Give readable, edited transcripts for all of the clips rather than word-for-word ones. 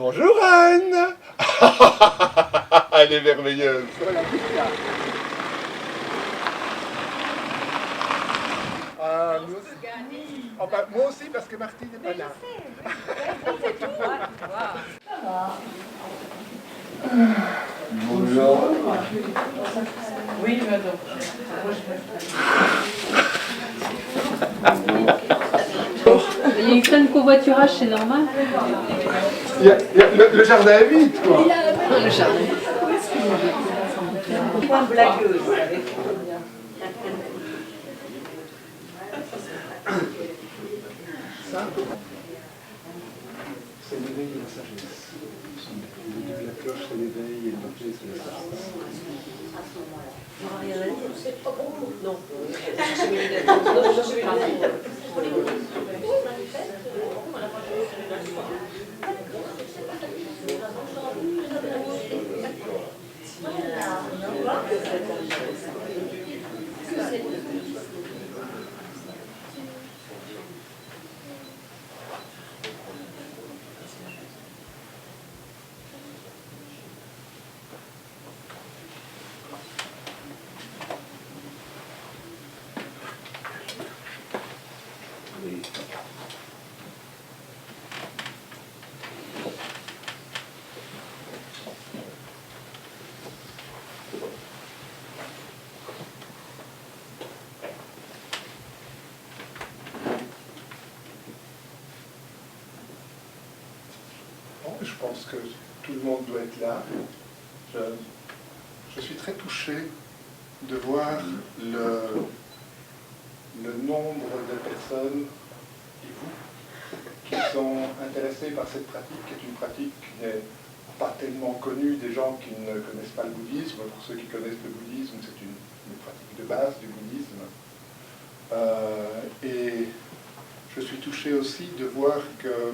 Bonjour Anne. Elle est merveilleuse. Voilà, nous aussi. Oh, bah, moi aussi parce que Martine n'est pas là. Bonjour. Oui, madame. Il y a eu plein de covoiturage, c'est normal. Le jardin est vide, quoi. Le jardin. Point blagueuse. Ça, c'est l'éveil et la sagesse. Le début de la cloche, c'est l'éveil et le baptême, c'est la sagesse. Je pense que tout le monde doit être là. Je suis très touché de voir le nombre de personnes, et vous, qui sont intéressés par cette pratique, qui est une pratique qui n'est pas tellement connue des gens qui ne connaissent pas le bouddhisme. Pour ceux qui connaissent le bouddhisme, c'est une pratique de base du bouddhisme. Et je suis touché aussi de voir que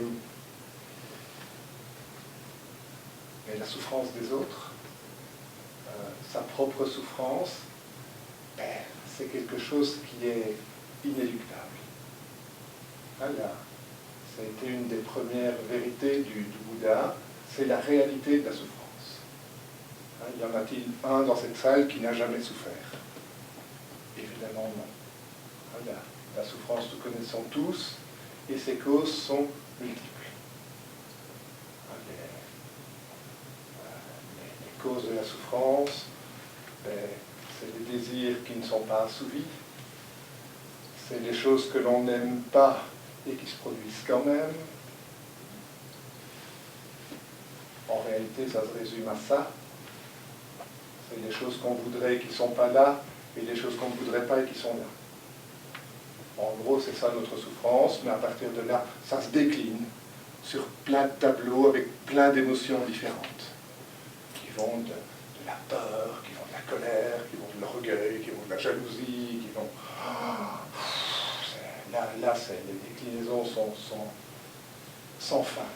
la souffrance des autres, sa propre souffrance, c'est quelque chose qui est inéluctable. Voilà. Ça a été une des premières vérités du Bouddha, c'est la réalité de la souffrance. Y en a-t-il un dans cette salle qui n'a jamais souffert? Évidemment non. Voilà. La souffrance, nous connaissons tous, et ses causes sont multiples. Les causes de la souffrance, c'est les désirs qui ne sont pas assouvis, c'est les choses que l'on n'aime pas et qui se produisent quand même. En réalité, ça se résume à ça. C'est les choses qu'on voudrait et qui ne sont pas là, et les choses qu'on ne voudrait pas et qui sont là. En gros, c'est ça notre souffrance, mais à partir de là, ça se décline sur plein de tableaux avec plein d'émotions différentes, qui vont de la peur, qui vont de la colère, qui vont de l'orgueil, qui vont de la jalousie, qui vont... Là, les déclinaisons sont sans fin.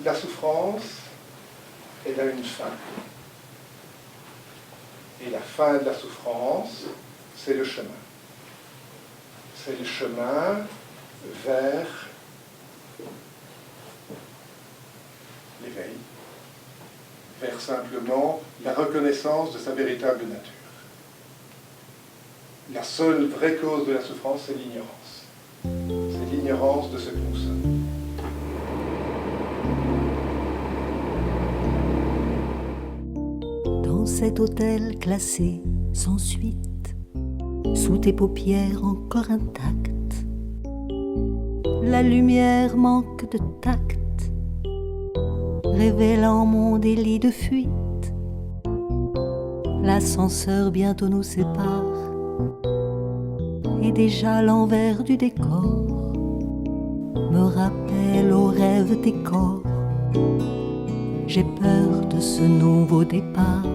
La souffrance, elle a une fin. Et la fin de la souffrance, c'est le chemin. C'est le chemin vers l'éveil, vers simplement la reconnaissance de sa véritable nature. La seule vraie cause de la souffrance, c'est l'ignorance. C'est l'ignorance de ce que nous sommes. Dans cet hôtel classé sans suite, sous tes paupières encore intactes, la lumière manque de tact, révélant mon délit de fuite. L'ascenseur bientôt nous sépare, et déjà l'envers du décor me rappelle aux rêves des corps. J'ai peur de ce nouveau départ.